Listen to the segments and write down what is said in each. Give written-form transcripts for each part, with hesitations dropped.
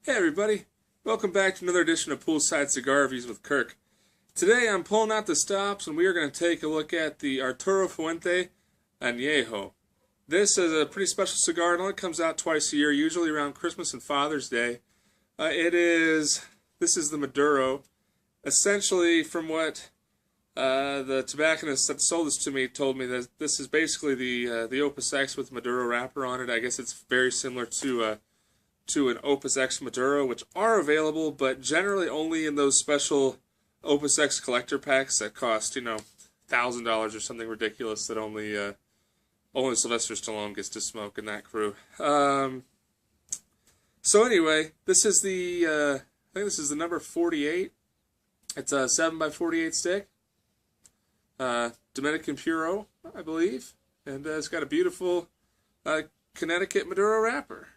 Hey everybody, welcome back to another edition of Poolside Cigar Reviews with Kirk. Today I'm pulling out the stops and we are going to take a look at the Arturo Fuente Anejo. This is a pretty special cigar. It only comes out twice a year, usually around Christmas and Father's Day. This is the Maduro. Essentially, from what the tobacconist that sold this to me told me, that this is basically the Opus X with Maduro wrapper on it. I guess it's very similar to an Opus X Maduro, which are available, but generally only in those special Opus X collector packs that cost, $1,000 or something ridiculous that only Sylvester Stallone gets to smoke in that crew. So anyway, this is I think this is the number 48. It's a 7x48 stick. Dominican Puro, I believe. And it's got a beautiful Connecticut Maduro wrapper.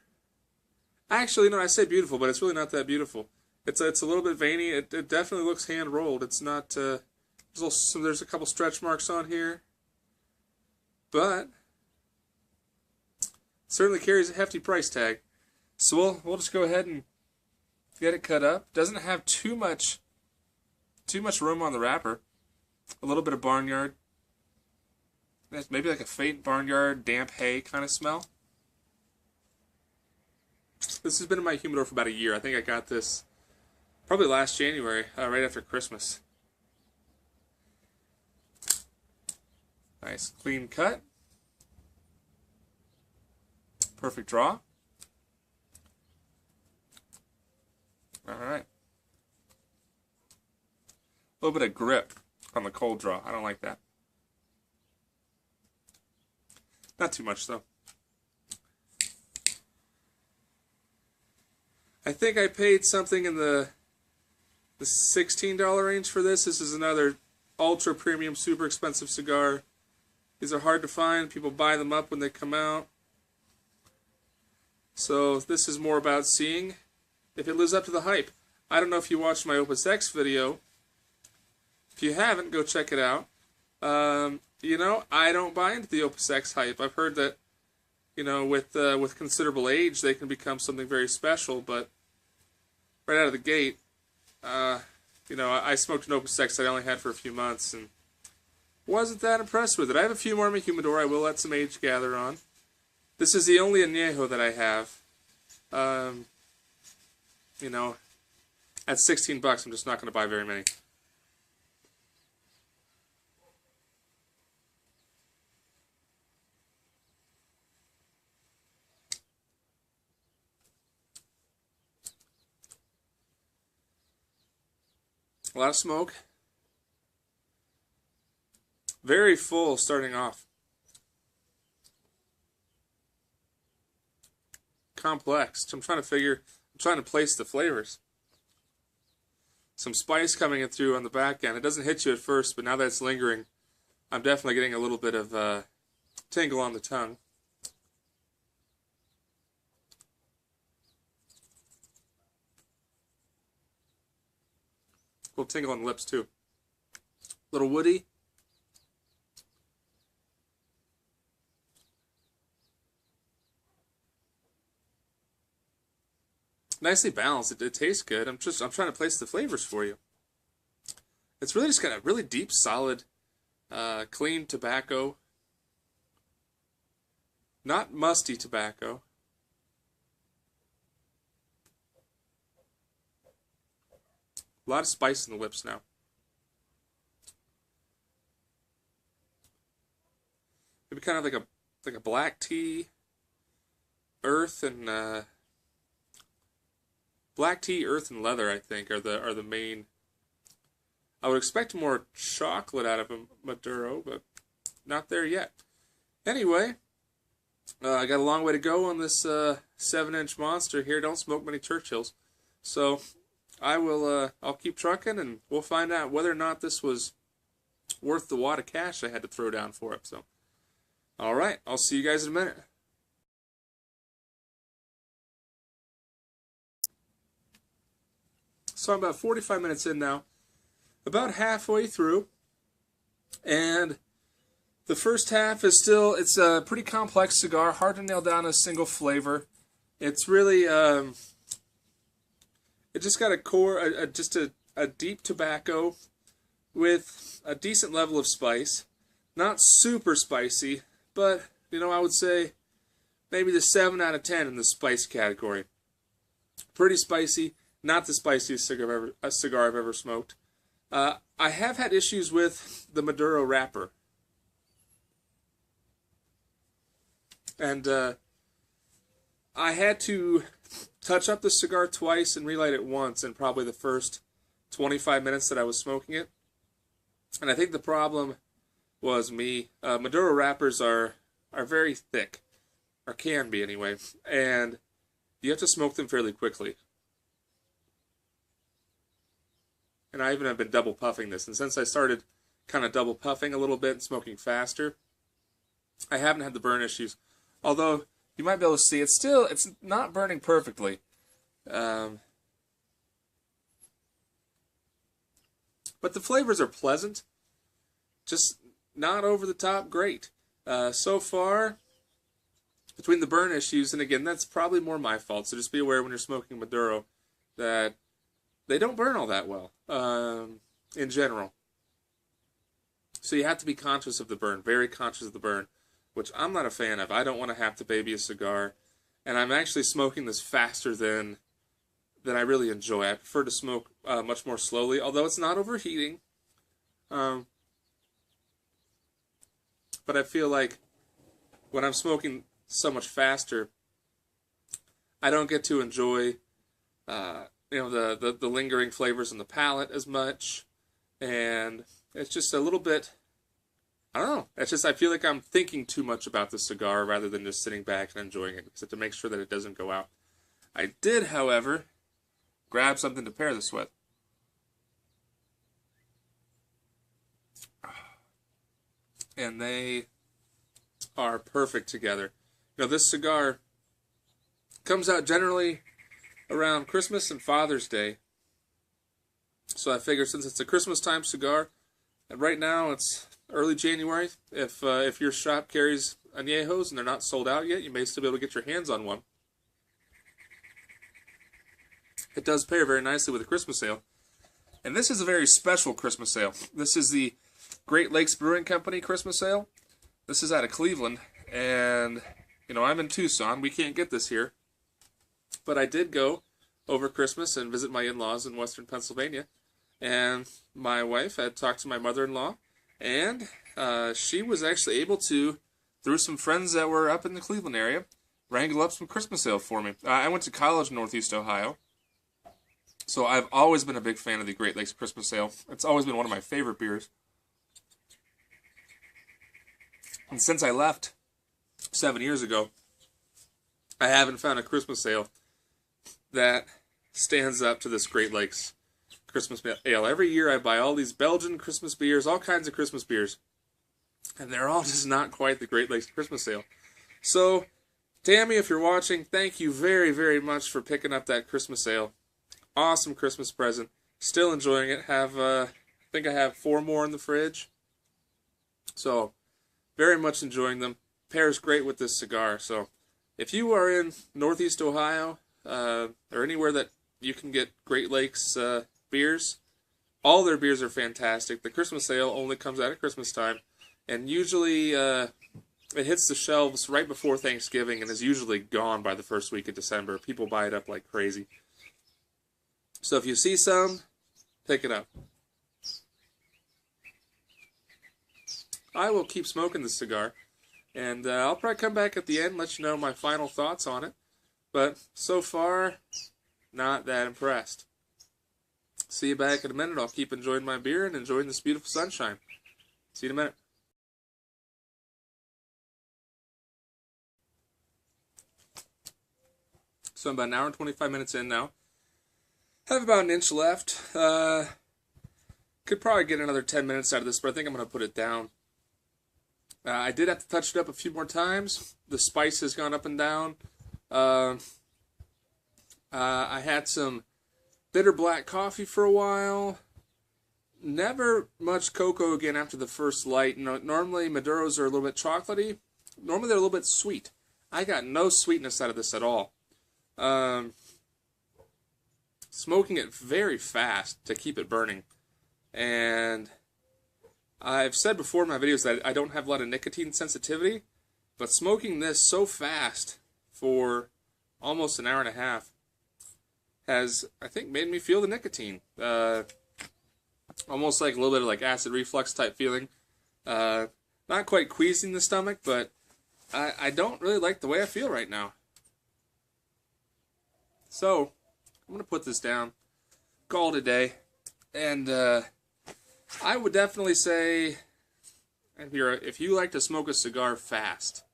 Actually, no, I say beautiful, but it's really not that beautiful. It's a little bit veiny. It definitely looks hand-rolled. It's not, there's a couple stretch marks on here. But it certainly carries a hefty price tag. So we'll just go ahead and get it cut up. Doesn't have too much aroma on the wrapper. A little bit of barnyard. Maybe like a faint barnyard, damp hay kind of smell. This has been in my humidor for about a year. I think I got this probably last January, right after Christmas. Nice clean cut. Perfect draw. Alright. A little bit of grip on the cold draw. I don't like that. Not too much though. I think I paid something in the $16 range for this. This is another ultra premium, super expensive cigar. These are hard to find. People buy them up when they come out. So this is more about seeing if it lives up to the hype. I don't know if you watched my Opus X video. If you haven't, go check it out. I don't buy into the Opus X hype. I've heard that, with considerable age, they can become something very special, but right out of the gate, I smoked an Opus X that I only had for a few months, and wasn't that impressed with it. I have a few more in my humidor. I will let some age gather on. This is the only Anejo that I have. At $16, I'm just not going to buy very many. A lot of smoke. Very full starting off. Complex. I'm trying to place the flavors. Some spice coming in through on the back end. It doesn't hit you at first, but now that it's lingering, I'm definitely getting a little bit of tingle on the tongue. Little tingle on the lips too. Little woody. Nicely balanced. It tastes good. I'm trying to place the flavors for you. It's really just got a really deep, solid, clean tobacco. Not musty tobacco. A lot of spice in the lips now. Maybe kind of like a black tea, earth and leather. I think are the main. I would expect more chocolate out of a Maduro, but not there yet. Anyway, I got a long way to go on this 7-inch monster here. Don't smoke many Churchills, so. I'll keep trucking, and we'll find out whether or not this was worth the wad of cash I had to throw down for it. So, all right, I'll see you guys in a minute. So I'm about 45 minutes in now, about halfway through, and the first half is it's a pretty complex cigar, hard to nail down a single flavor. It's really, It just got a core, just a deep tobacco with a decent level of spice. Not super spicy, but, I would say maybe the 7 out of 10 in the spice category. Pretty spicy, not the spiciest cigar I've ever smoked. I have had issues with the Maduro wrapper. And I had to touch up the cigar twice and relight it once in probably the first 25 minutes that I was smoking it. And I think the problem was me. Maduro wrappers are very thick, or can be anyway, and you have to smoke them fairly quickly. And I even have been double puffing this, and since I started kind of double puffing a little bit and smoking faster, I haven't had the burn issues. Although you might be able to see it's not burning perfectly. But the flavors are pleasant, just not over the top great. So far, between the burn issues, and again, that's probably more my fault, so just be aware when you're smoking Maduro that they don't burn all that well, in general. So you have to be conscious of the burn, very conscious of the burn, which I'm not a fan of. I don't want to have to baby a cigar, and I'm actually smoking this faster than I really enjoy. I prefer to smoke much more slowly, although it's not overheating. But I feel like when I'm smoking so much faster, I don't get to enjoy the lingering flavors in the palate as much, and it's just a little bit, I don't know, it's just I feel like I'm thinking too much about the cigar rather than just sitting back and enjoying it, to make sure that it doesn't go out. I did, however, grab something to pair this with. And they are perfect together. This cigar comes out generally around Christmas and Father's Day. So I figure since it's a Christmas time cigar, and right now it's early January, if your shop carries Anejos and they're not sold out yet, you may still be able to get your hands on one. It does pair very nicely with a Christmas ale. And this is a very special Christmas ale. This is the Great Lakes Brewing Company Christmas Ale. This is out of Cleveland, and I'm in Tucson. We can't get this here. But I did go over Christmas and visit my in-laws in western Pennsylvania. And my wife had talked to my mother-in-law, and she was actually able to, through some friends that were up in the Cleveland area, wrangle up some Christmas ale for me. I went to college in Northeast Ohio, so I've always been a big fan of the Great Lakes Christmas Ale. It's always been one of my favorite beers. And since I left 7 years ago, I haven't found a Christmas ale that stands up to this Great Lakes Christmas ale. Every year I buy all these Belgian Christmas beers, all kinds of Christmas beers, and they're all just not quite the Great Lakes Christmas ale. So, Tammy, if you're watching, thank you very, very much for picking up that Christmas ale. Awesome Christmas present. Still enjoying it. I think I have 4 more in the fridge. So, very much enjoying them. Pairs great with this cigar. So, if you are in Northeast Ohio, or anywhere that you can get Great Lakes beers, all their beers are fantastic. The Christmas ale only comes out at Christmas time, and usually it hits the shelves right before Thanksgiving and is usually gone by the first week of December. People buy it up like crazy. So if you see some, pick it up. I will keep smoking this cigar, and I'll probably come back at the end and let you know my final thoughts on it. But so far, not that impressed. See you back in a minute. I'll keep enjoying my beer and enjoying this beautiful sunshine. See you in a minute. So I'm about an hour and 25 minutes in now. Have about an inch left. Could probably get another 10 minutes out of this, but I think I'm going to put it down. I did have to touch it up a few more times. The spice has gone up and down. I had some bitter black coffee for a while. Never much cocoa again after the first light. Normally Maduros are a little bit chocolatey. Normally they're a little bit sweet. I got no sweetness out of this at all. smoking it very fast to keep it burning. And I've said before in my videos that I don't have a lot of nicotine sensitivity, but smoking this so fast for almost an hour and a half has, I think, made me feel the nicotine. Almost like a little bit of like acid reflux type feeling. Not quite queasing the stomach, but I don't really like the way I feel right now. So, I'm going to put this down, call it a day, and I would definitely say, if you like to smoke a cigar fast,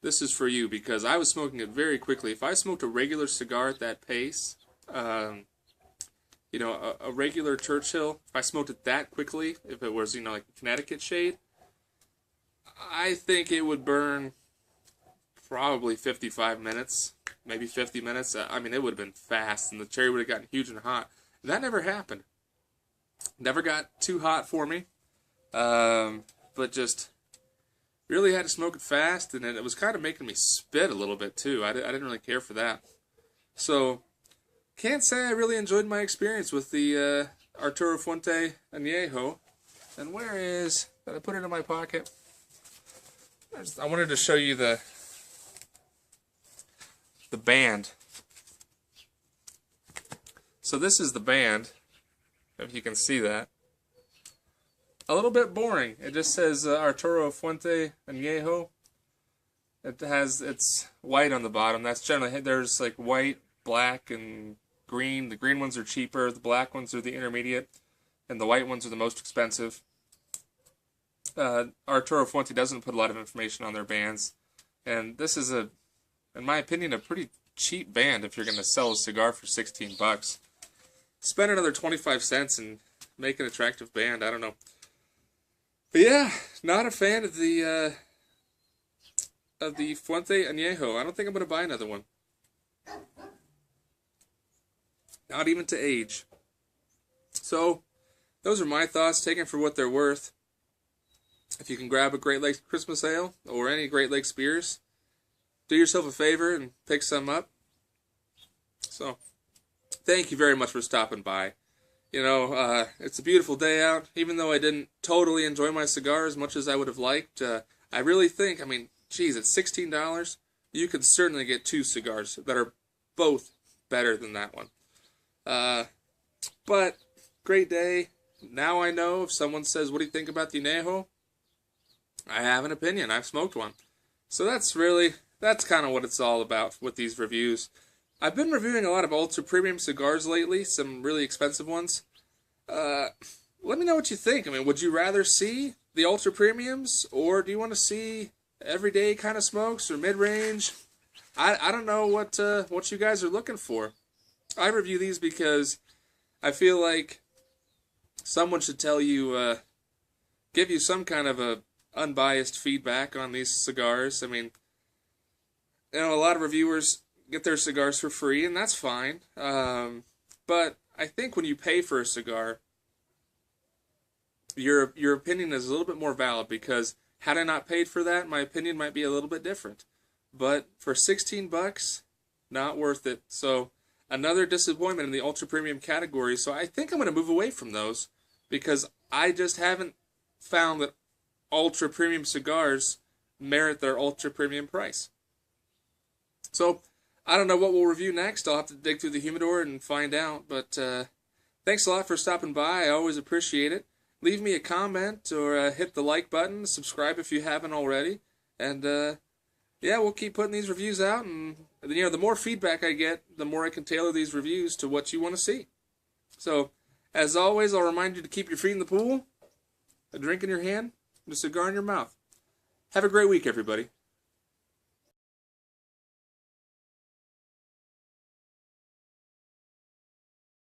this is for you, because I was smoking it very quickly. If I smoked a regular cigar at that pace, you know, a regular Churchill, if I smoked it that quickly, if it was, you know, like a Connecticut shade, I think it would burn probably 55 minutes, maybe 50 minutes. I mean, it would have been fast, and the cherry would have gotten huge and hot. That never happened. Never got too hot for me, but just really had to smoke it fast, and it was kind of making me spit a little bit too. I didn't really care for that. So, can't say I really enjoyed my experience with the Arturo Fuente Anejo. And where is, did I put it in my pocket? I wanted to show you the band. So this is the band, if you can see that. A little bit boring. It just says Arturo Fuente Anejo. It's white on the bottom. That's generally, there's like white, black, and green. The green ones are cheaper, the black ones are the intermediate, and the white ones are the most expensive. Arturo Fuente doesn't put a lot of information on their bands, and this is, in my opinion, a pretty cheap band if you're going to sell a cigar for 16 bucks. Spend another 25 cents and make an attractive band, I don't know. But yeah, not a fan of the Fuente Anejo. I don't think I'm going to buy another one. Not even to age. So, those are my thoughts, taken for what they're worth. If you can grab a Great Lakes Christmas Ale, or any Great Lakes beers, do yourself a favor and pick some up. So, thank you very much for stopping by. You know, it's a beautiful day out. Even though I didn't totally enjoy my cigar as much as I would have liked, I really think, I mean, geez, at $16, you could certainly get 2 cigars that are both better than that one. But, great day. Now I know if someone says, what do you think about the Anejo? I have an opinion. I've smoked one. So that's kind of what it's all about with these reviews. I've been reviewing a lot of ultra premium cigars lately, some really expensive ones. Let me know what you think. I mean, would you rather see the ultra premiums, or do you want to see everyday kind of smokes or mid-range? I don't know what you guys are looking for. I review these because I feel like someone should tell you, give you some kind of a unbiased feedback on these cigars. I mean, you know, a lot of reviewers get their cigars for free, and that's fine. But I think when you pay for a cigar, your opinion is a little bit more valid, because had I not paid for that, my opinion might be a little bit different. But for 16 bucks, not worth it. So another disappointment in the ultra premium category. So I think I'm going to move away from those, because I just haven't found that ultra premium cigars merit their ultra premium price. So I don't know what we'll review next. I'll have to dig through the humidor and find out. But thanks a lot for stopping by. I always appreciate it. Leave me a comment, or hit the like button. Subscribe if you haven't already. And yeah, we'll keep putting these reviews out. And you know, the more feedback I get, the more I can tailor these reviews to what you want to see. So as always, I'll remind you to keep your feet in the pool, a drink in your hand, and a cigar in your mouth. Have a great week, everybody.